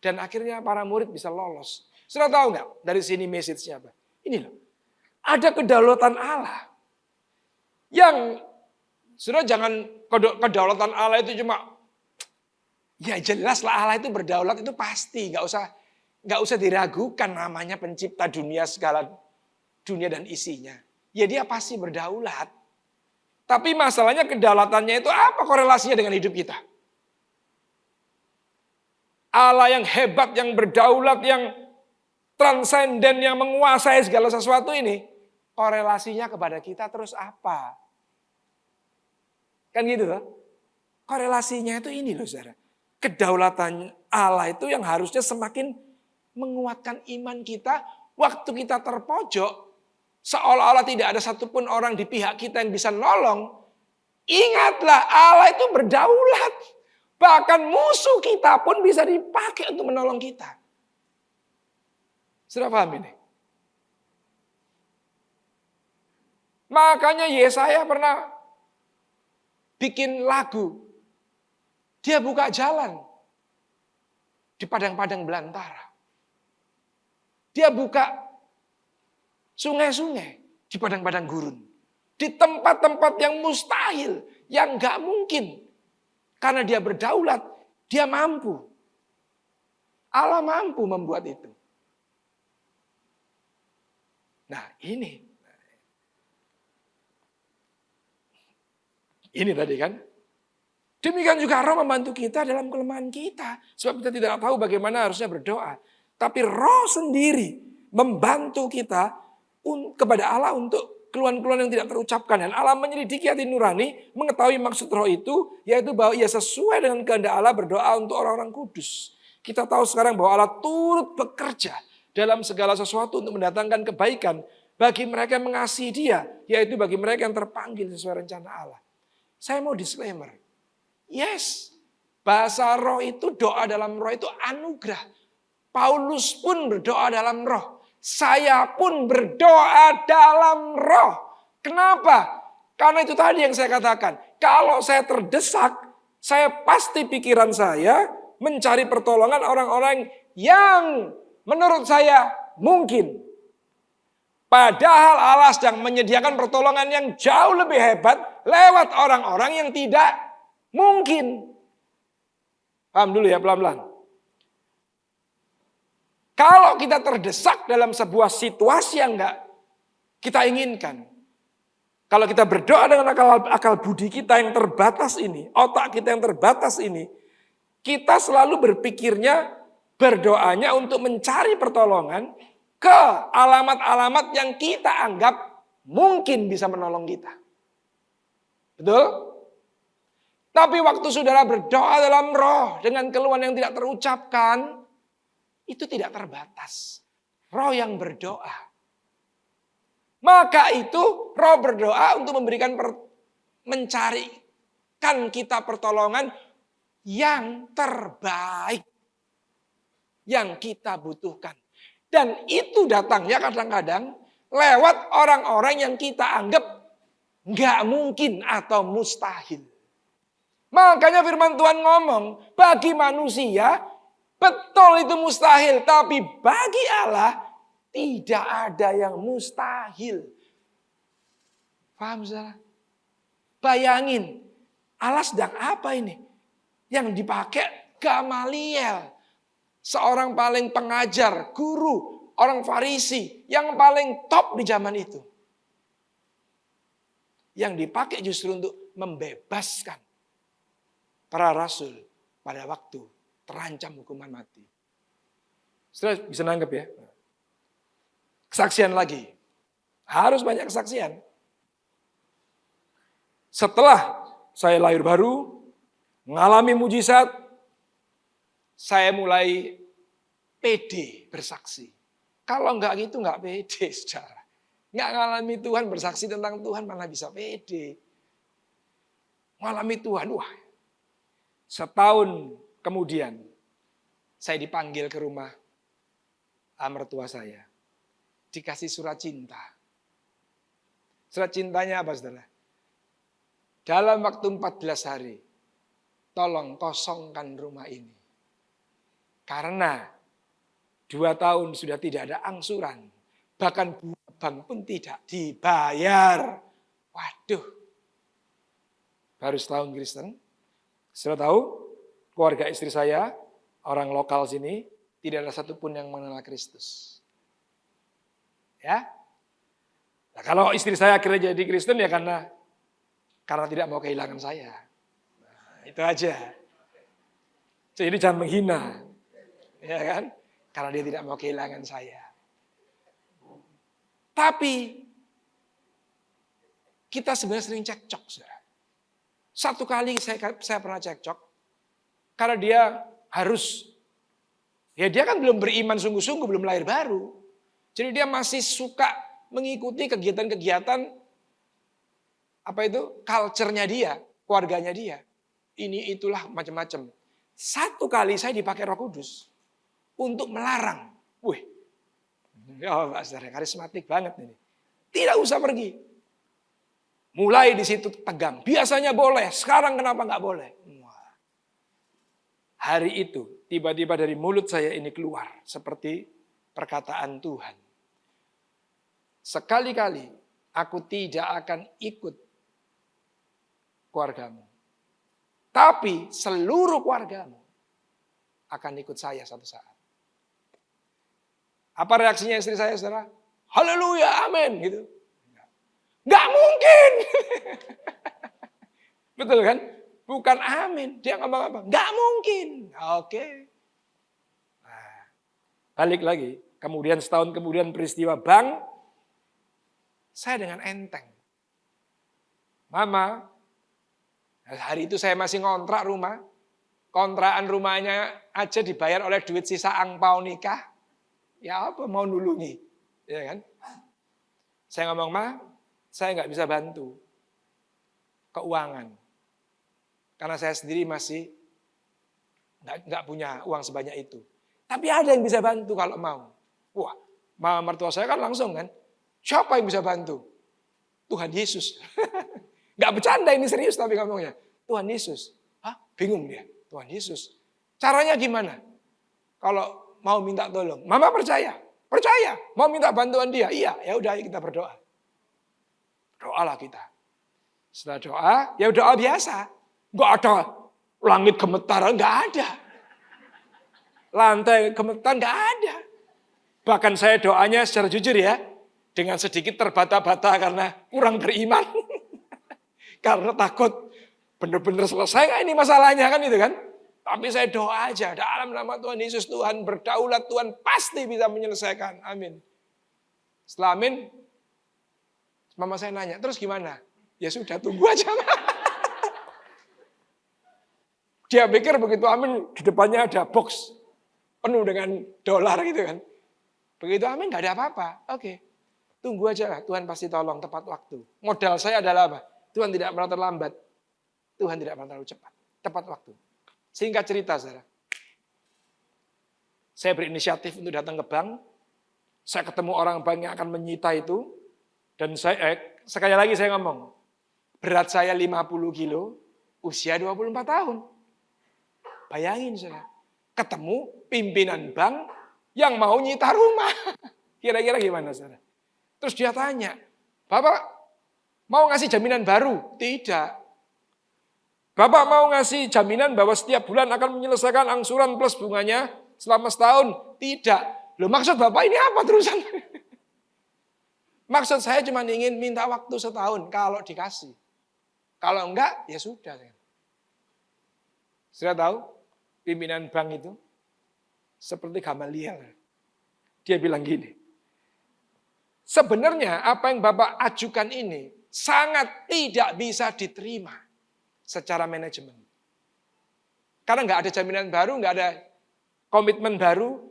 Dan akhirnya para murid bisa lolos. Sudah tahu nggak dari sini message-nya apa? Ini loh. Ada kedaulatan Allah. Yang, sudah jangan kedaulatan Allah itu cuma, ya jelas lah Allah itu berdaulat itu pasti. Nggak nggak usah diragukan namanya pencipta dunia, segala dunia dan isinya. Ya dia pasti berdaulat. Tapi masalahnya kedaulatannya itu apa korelasinya dengan hidup kita? Allah yang hebat, yang berdaulat, yang transenden, yang menguasai segala sesuatu ini, korelasinya kepada kita terus apa? Kan gitu loh. Korelasinya itu ini loh saudara. Kedaulatan Allah itu yang harusnya semakin menguatkan iman kita waktu kita terpojok. Seolah-olah tidak ada satupun orang di pihak kita yang bisa nolong. Ingatlah Allah itu berdaulat. Bahkan musuh kita pun bisa dipakai untuk menolong kita. Sudah paham ini? Makanya Yesaya pernah bikin lagu. Dia buka jalan di padang-padang belantara. Dia buka sungai-sungai di padang-padang gurun. Di tempat-tempat yang mustahil, yang gak mungkin. Karena dia berdaulat, dia mampu. Allah mampu membuat itu. Nah ini. Ini tadi kan. Demikian juga Roh membantu kita dalam kelemahan kita. Sebab kita tidak tahu bagaimana harusnya berdoa. Tapi Roh sendiri membantu kita kepada Allah untuk keluhan-keluhan yang tidak terucapkan. Dan Allah menyelidiki hati nurani, mengetahui maksud Roh itu, yaitu bahwa ia sesuai dengan kehendak Allah berdoa untuk orang-orang kudus. Kita tahu sekarang bahwa Allah turut bekerja dalam segala sesuatu untuk mendatangkan kebaikan bagi mereka yang mengasihi Dia, yaitu bagi mereka yang terpanggil sesuai rencana Allah. Saya mau disclaimer. Yes, bahasa roh itu, doa dalam roh itu anugerah. Paulus pun berdoa dalam roh. Saya pun berdoa dalam roh. Kenapa? Karena itu tadi yang saya katakan. Kalau saya terdesak, saya pasti pikiran saya mencari pertolongan orang-orang yang menurut saya mungkin. Padahal Allah sedang menyediakan pertolongan yang jauh lebih hebat lewat orang-orang yang tidak mungkin. Paham dulu ya pelan-pelan. Kalau kita terdesak dalam sebuah situasi yang enggak kita inginkan. Kalau kita berdoa dengan akal budi kita yang terbatas ini, otak kita yang terbatas ini, kita selalu berpikirnya, berdoanya untuk mencari pertolongan ke alamat-alamat yang kita anggap mungkin bisa menolong kita. Betul? Tapi waktu saudara berdoa dalam roh dengan keluhan yang tidak terucapkan, itu tidak terbatas. Roh yang berdoa. Maka itu roh berdoa untuk mencarikan kita pertolongan yang terbaik. Yang kita butuhkan. Dan itu datangnya kadang-kadang lewat orang-orang yang kita anggap nggak mungkin atau mustahil. Makanya firman Tuhan ngomong, bagi manusia betul itu mustahil, tapi bagi Allah tidak ada yang mustahil. Paham saudara? Bayangin, Allah sedang apa ini? Yang dipakai Gamaliel. Seorang paling pengajar, guru, orang Farisi yang paling top di zaman itu. Yang dipakai justru untuk membebaskan para rasul pada waktu terancam hukuman mati. Sudah bisa nangkep ya? Kesaksian lagi. Harus banyak kesaksian. Setelah saya lahir baru, mengalami mujizat, saya mulai pede bersaksi. Kalau enggak gitu enggak pede saudara. Enggak ngalami Tuhan bersaksi tentang Tuhan mana bisa pede. Ngalami Tuhan, wah. Setahun kemudian saya dipanggil ke rumah mertua saya. Dikasih surat cinta. Surat cintanya apa saudara? Dalam waktu 14 hari, tolong kosongkan rumah ini. Karena 2 tahun sudah tidak ada angsuran. Bahkan bank pun tidak dibayar. Waduh. Baru setahun Kristen. Sudah tahu keluarga istri saya, orang lokal sini, tidak ada satupun yang mengenal Kristus. Ya. Nah, kalau istri saya akhirnya jadi Kristen ya karena tidak mau kehilangan saya. Nah, itu aja. Jadi jangan menghina. Ya kan? Karena dia tidak mau kehilangan saya. Tapi kita sebenarnya sering cekcok. Saudara. Satu kali saya pernah cekcok. Karena dia harus, ya dia kan belum beriman sungguh-sungguh, belum lahir baru. Jadi dia masih suka mengikuti kegiatan-kegiatan, apa itu, culture-nya dia, keluarganya dia. Ini itulah macam-macam. Satu kali saya dipakai Roh Kudus untuk melarang. Wih, ya Pak Saudara, karismatik banget ini. Tidak usah pergi. Mulai di situ tegang. Biasanya boleh, sekarang kenapa nggak boleh? Wah. Hari itu tiba-tiba dari mulut saya ini keluar seperti perkataan Tuhan. Sekali-kali aku tidak akan ikut keluargamu. Tapi seluruh keluargamu akan ikut saya satu saat. Apa reaksinya istri saya, saudara? Haleluya, amin. Gitu. Nggak mungkin. Betul kan? Bukan amin. Dia ngomong apa? Nggak mungkin. Oke. Nah, balik lagi. Kemudian setahun kemudian peristiwa bank. Saya dengan enteng. Mama, hari itu saya masih ngontrak rumah. Kontrakan rumahnya aja dibayar oleh duit sisa angpau nikah. Ya apa mau nulungi. Ya kan? Saya ngomong, Ma, saya nggak bisa bantu keuangan. Karena saya sendiri masih nggak punya uang sebanyak itu. Tapi ada yang bisa bantu kalau mau. Wah, mama mertua saya kan langsung kan. Siapa yang bisa bantu? Tuhan Yesus. Nggak bercanda ini serius tapi ngomongnya. Tuhan Yesus. Hah? Bingung dia. Tuhan Yesus. Caranya gimana? Kalau mau minta tolong. Mama percaya. Percaya. Mau minta bantuan dia. Iya. Ya udah kita berdoa. Doalah kita. Setelah doa, ya doa biasa. Nggak ada langit gemetar, nggak ada. Lantai gemetar, nggak ada. Bahkan saya doanya secara jujur ya, dengan sedikit terbata-bata karena kurang beriman. Karena takut benar-benar selesai nggak ini masalahnya kan itu kan. Tapi saya doa aja, dalam nama Tuhan Yesus, Tuhan berdaulat, Tuhan pasti bisa menyelesaikan. Amin. Setelah amin, mama saya nanya, terus gimana? Ya sudah, tunggu aja. Dia pikir begitu amin, di depannya ada box penuh dengan dolar gitu kan. Begitu amin, gak ada apa-apa. Oke, tunggu aja lah, Tuhan pasti tolong tepat waktu. Modal saya adalah apa? Tuhan tidak pernah terlambat. Tuhan tidak pernah terlalu cepat. Tepat waktu. Singkat cerita, saudara. Saya berinisiatif untuk datang ke bank. Saya ketemu orang bank yang akan menyita itu. Dan saya sekali lagi saya ngomong. Berat saya 50 kilo, usia 24 tahun. Bayangin saudara. Ketemu pimpinan bank yang mau nyita rumah. Kira-kira gimana saudara? Terus dia tanya, Bapak mau ngasih jaminan baru? Tidak. Bapak mau ngasih jaminan bahwa setiap bulan akan menyelesaikan angsuran plus bunganya selama setahun? Tidak. Loh maksud Bapak ini apa terusan? Maksud saya cuma ingin minta waktu setahun kalau dikasih. Kalau enggak, ya sudah. Sudah tahu pimpinan bank itu? Seperti Gamaliel. Dia bilang gini. Sebenarnya apa yang Bapak ajukan ini sangat tidak bisa diterima secara manajemen. Karena nggak ada jaminan baru, nggak ada komitmen baru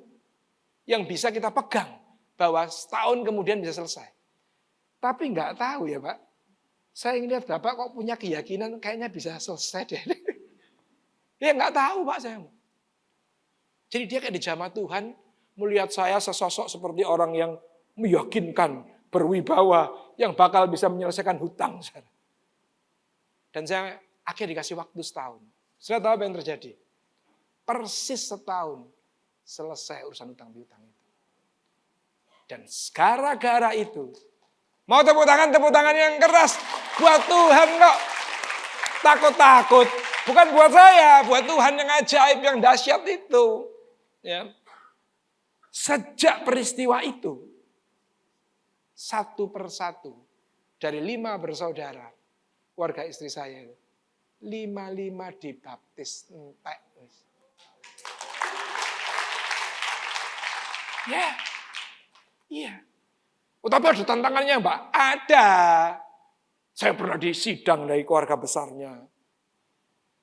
yang bisa kita pegang bahwa setahun kemudian bisa selesai. Tapi nggak tahu ya Pak, saya ngelihat Bapak kok punya keyakinan kayaknya bisa selesai deh. Ya nggak tahu Pak saya. Jadi dia kayak dijamah Tuhan, melihat saya sesosok seperti orang yang meyakinkan, berwibawa, yang bakal bisa menyelesaikan hutang. Dan saya akhirnya dikasih waktu setahun. Sudah tahu apa yang terjadi? Persis setahun selesai urusan hutang piutang itu. Dan gara-gara itu, mau tepuk tangan yang keras buat Tuhan kok. Takut-takut. Bukan buat saya, buat Tuhan yang ajaib, yang dahsyat itu. Ya. Sejak peristiwa itu, satu persatu dari 5 bersaudara, keluarga istri saya, 5 dibaptis entek. Ya, iya. Tapi ada tantangannya, Mbak. Ada. Saya pernah di sidang dari keluarga besarnya.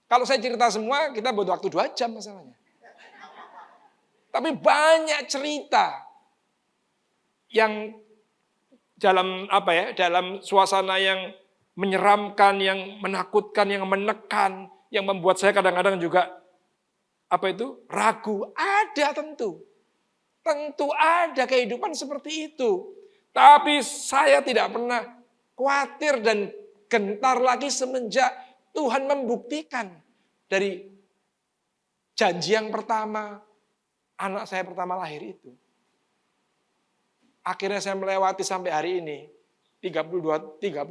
Kalau saya cerita semua, kita butuh waktu 2 jam masalahnya. Tapi banyak cerita yang dalam suasana yang menyeramkan, yang menakutkan, yang menekan, yang membuat saya kadang-kadang juga ragu. Ada tentu. Tentu ada kehidupan seperti itu. Tapi saya tidak pernah khawatir dan gentar lagi semenjak Tuhan membuktikan dari janji yang pertama, anak saya pertama lahir itu. Akhirnya saya melewati sampai hari ini, 32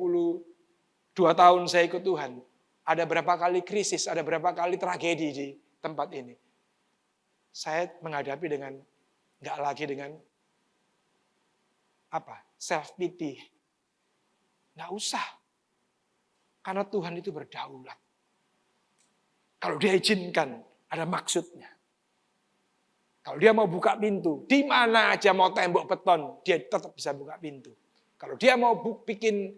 tahun saya ikut Tuhan. Ada berapa kali krisis, ada berapa kali tragedi di tempat ini. Saya menghadapi nggak lagi dengan self pity. Nggak usah. Karena Tuhan itu berdaulat. Kalau dia izinkan, ada maksudnya. Kalau dia mau buka pintu, di mana aja mau tembok beton, dia tetap bisa buka pintu. Kalau dia mau bikin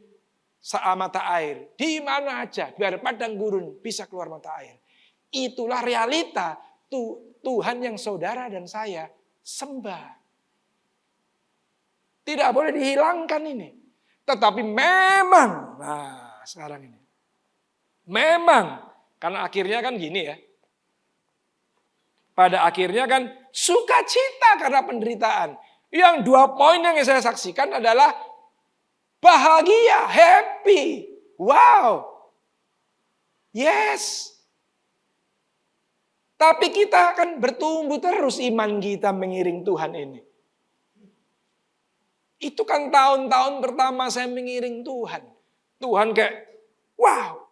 mata air, di mana aja, biar padang gurun bisa keluar mata air. Itulah realita Tuhan yang saudara dan saya sembah. Tidak boleh dihilangkan ini. Tetapi memang, sekarang ini. Memang, karena akhirnya kan gini ya. Pada akhirnya kan sukacita karena penderitaan. Yang 2 poin yang saya saksikan adalah bahagia, happy. Wow. Yes. Tapi kita akan bertumbuh terus iman kita mengiring Tuhan ini. Itu kan tahun-tahun pertama saya mengiring Tuhan. Tuhan kayak wow.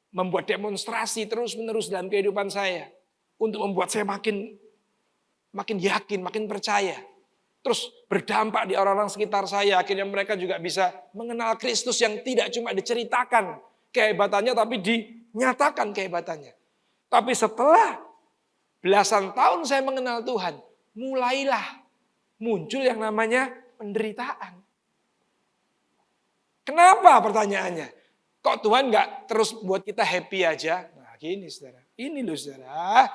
Membuat demonstrasi terus-menerus dalam kehidupan saya. Untuk membuat saya makin yakin, makin percaya. Terus berdampak di orang-orang sekitar saya. Akhirnya mereka juga bisa mengenal Kristus yang tidak cuma diceritakan kehebatannya, tapi dinyatakan kehebatannya. Tapi setelah belasan tahun saya mengenal Tuhan, mulailah muncul yang namanya penderitaan. Kenapa pertanyaannya? Kok Tuhan nggak terus buat kita happy aja? Nah gini saudara, ini loh saudara.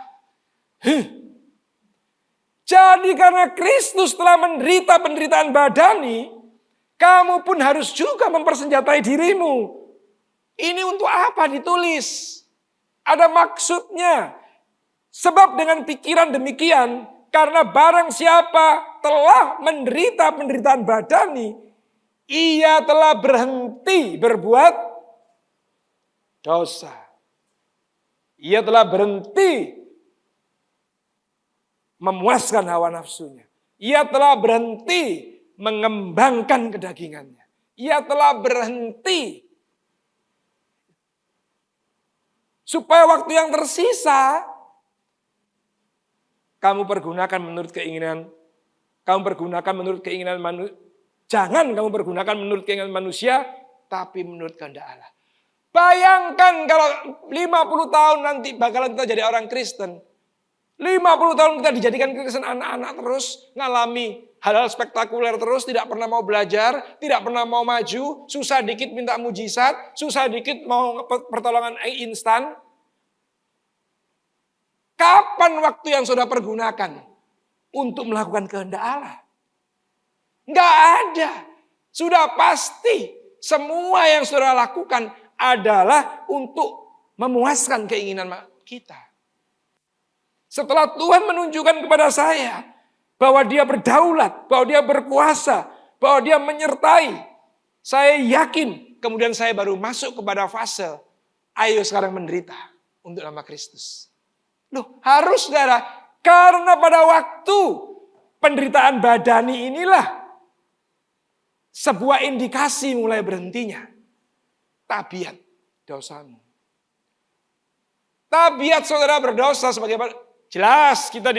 Jadi karena Kristus telah menderita penderitaan badani, kamu pun harus juga mempersenjatai dirimu. Ini untuk apa ditulis? Ada maksudnya. Sebab dengan pikiran demikian, karena barang siapa telah menderita penderitaan badani, ia telah berhenti berbuat dosa. Ia telah berhenti memuaskan hawa nafsunya. Ia telah berhenti mengembangkan kedagingannya. Ia telah berhenti supaya waktu yang tersisa kamu pergunakan menurut keinginan. Kamu pergunakan menurut keinginan manusia. Jangan kamu pergunakan menurut keinginan manusia, tapi menurut kehendak Allah. Bayangkan kalau 50 tahun nanti bakalan kita jadi orang Kristen. 50 tahun kita dijadikan Kristen anak-anak terus, ngalami hal-hal spektakuler terus, tidak pernah mau belajar, tidak pernah mau maju, susah dikit minta mujizat, susah dikit mau pertolongan instan. Kapan waktu yang sudah pergunakan untuk melakukan kehendak Allah? Enggak ada. Sudah pasti semua yang saudara lakukan adalah untuk memuaskan keinginan kita. Setelah Tuhan menunjukkan kepada saya bahwa dia berdaulat, bahwa dia berkuasa, bahwa dia menyertai, saya yakin kemudian saya baru masuk kepada fase, ayo sekarang menderita untuk nama Kristus. Loh harus saudara, karena pada waktu penderitaan badani inilah sebuah indikasi mulai berhentinya tabiat dosamu. Tabiat saudara berdosa sebagai jelas kita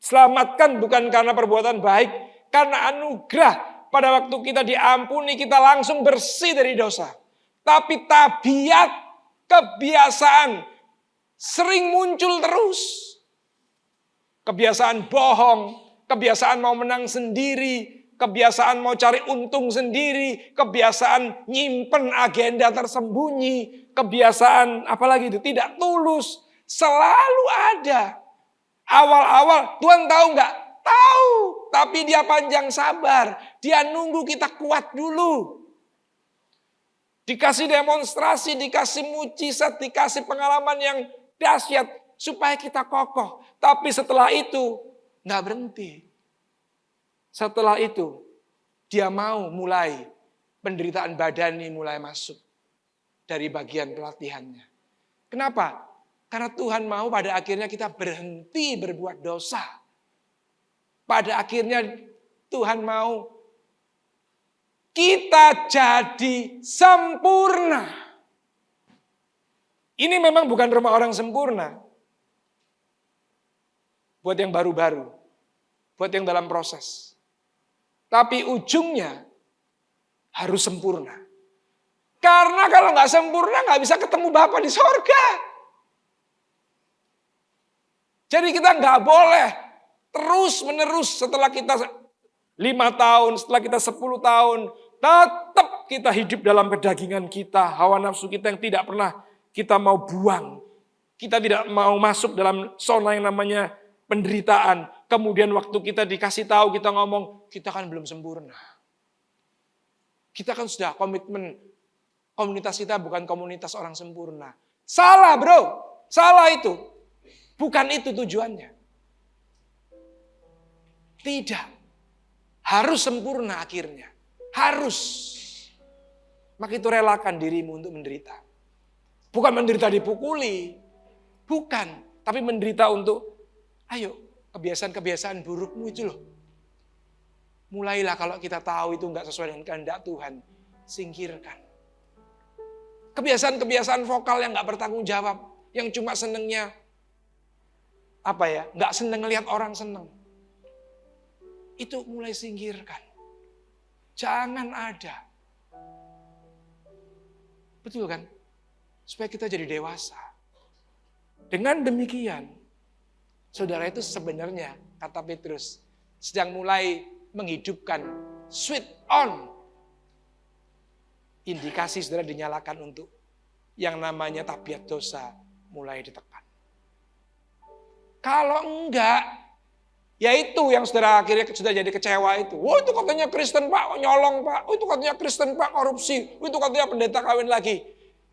Selamatkan bukan karena perbuatan baik, karena anugerah. Pada waktu kita diampuni, kita langsung bersih dari dosa. Tapi tabiat, kebiasaan sering muncul terus. Kebiasaan bohong, kebiasaan mau menang sendiri, kebiasaan mau cari untung sendiri, kebiasaan nyimpen agenda tersembunyi, kebiasaan apalagi itu tidak tulus, selalu ada. Awal-awal Tuhan tahu nggak? Tahu, tapi dia panjang sabar, dia nunggu kita kuat dulu. Dikasih demonstrasi, dikasih mujizat, dikasih pengalaman yang dahsyat supaya kita kokoh. Tapi setelah itu nggak berhenti. Setelah itu dia mau mulai penderitaan badani mulai masuk dari bagian pelatihannya. Kenapa? Karena Tuhan mau pada akhirnya kita berhenti berbuat dosa. Pada akhirnya Tuhan mau kita jadi sempurna. Ini memang bukan rumah orang sempurna. Buat yang baru-baru. Buat yang dalam proses. Tapi ujungnya harus sempurna. Karena kalau nggak sempurna nggak bisa ketemu Bapa di sorga. Jadi kita nggak boleh terus menerus setelah kita 5 tahun, setelah kita 10 tahun, tetap kita hidup dalam pedagingan kita, hawa nafsu kita yang tidak pernah kita mau buang. Kita tidak mau masuk dalam zona yang namanya penderitaan. Kemudian waktu kita dikasih tahu, kita ngomong, kita kan belum sempurna. Kita kan sudah komitmen, komunitas kita bukan komunitas orang sempurna. Salah bro, salah itu. Bukan itu tujuannya. Tidak. Harus sempurna akhirnya. Harus. Maka itu relakan dirimu untuk menderita. Bukan menderita dipukuli. Bukan. Tapi menderita untuk, ayo kebiasaan-kebiasaan burukmu itu loh. Mulailah kalau kita tahu itu enggak sesuai dengan kehendak Tuhan. Singkirkan. Kebiasaan-kebiasaan vokal yang enggak bertanggung jawab. Yang cuma senengnya nggak seneng lihat orang seneng. Itu mulai singkirkan. Jangan ada. Betul kan? Supaya kita jadi dewasa. Dengan demikian, saudara itu sebenarnya, kata Petrus, sedang mulai menghidupkan switch on. Indikasi saudara dinyalakan untuk yang namanya tabiat dosa mulai ditekan. Kalau enggak, ya itu yang saudara akhirnya sudah jadi kecewa itu. Wah itu katanya Kristen Pak, nyolong Pak. Itu katanya Kristen Pak, korupsi. Itu katanya pendeta kawin lagi.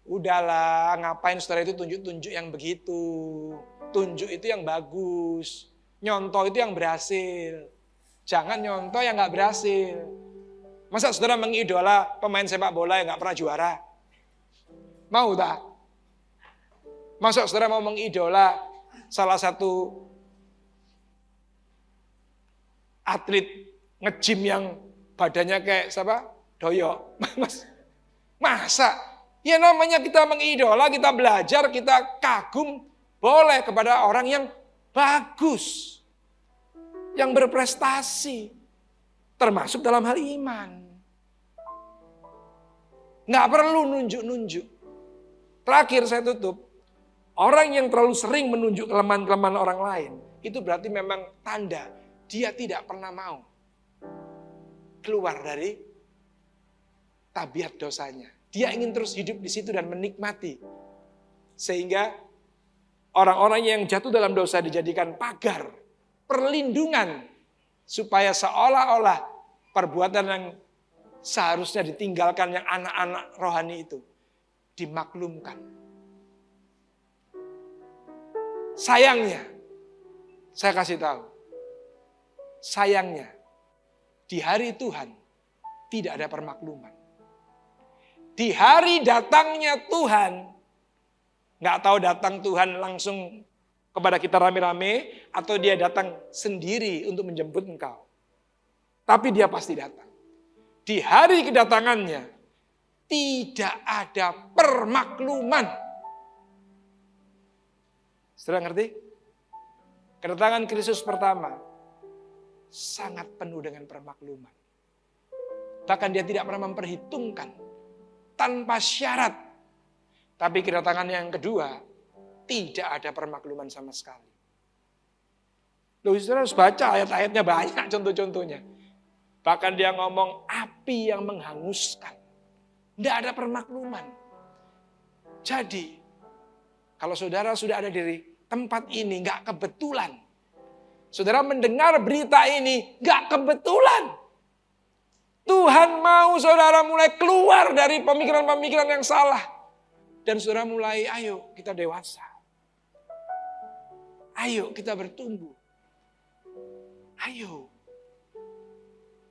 Udahlah, ngapain saudara itu tunjuk-tunjuk yang begitu. Tunjuk itu yang bagus. Nyontoh itu yang berhasil. Jangan nyontoh yang gak berhasil. Masa saudara mengidola pemain sepak bola yang gak pernah juara? Mau tak? Masa saudara mau mengidola salah satu atlet nge-gym yang badannya kayak siapa? Doyok. Masa? Ya namanya kita mengidola, kita belajar, kita kagum. Boleh kepada orang yang bagus. Yang berprestasi. Termasuk dalam hal iman. Nggak perlu nunjuk-nunjuk. Terakhir saya tutup. Orang yang terlalu sering menunjuk kelemahan-kelemahan orang lain, itu berarti memang tanda dia tidak pernah mau keluar dari tabiat dosanya. Dia ingin terus hidup di situ dan menikmati. Sehingga orang-orang yang jatuh dalam dosa dijadikan pagar, perlindungan, supaya seolah-olah perbuatan yang seharusnya ditinggalkan yang anak-anak rohani itu dimaklumkan. Sayangnya, saya kasih tahu, sayangnya di hari Tuhan tidak ada permakluman. Di hari datangnya Tuhan, nggak tahu datang Tuhan langsung kepada kita rame-rame atau dia datang sendiri untuk menjemput engkau. Tapi dia pasti datang. Di hari kedatangannya tidak ada permakluman. Saudara ngerti? Kedatangan Kristus pertama sangat penuh dengan permakluman. Bahkan dia tidak pernah memperhitungkan, tanpa syarat. Tapi kedatangan yang kedua tidak ada permakluman sama sekali. Loh, saudara harus baca ayat-ayatnya, banyak contoh-contohnya. Bahkan dia ngomong api yang menghanguskan. Tidak ada permakluman. Jadi, kalau saudara sudah ada di tempat ini, nggak kebetulan. Saudara mendengar berita ini, nggak kebetulan. Tuhan mau saudara mulai keluar dari pemikiran-pemikiran yang salah. Dan saudara mulai, ayo kita dewasa. Ayo kita bertumbuh. Ayo.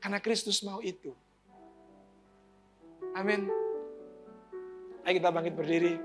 Karena Kristus mau itu. Amin. Ayo kita bangkit berdiri.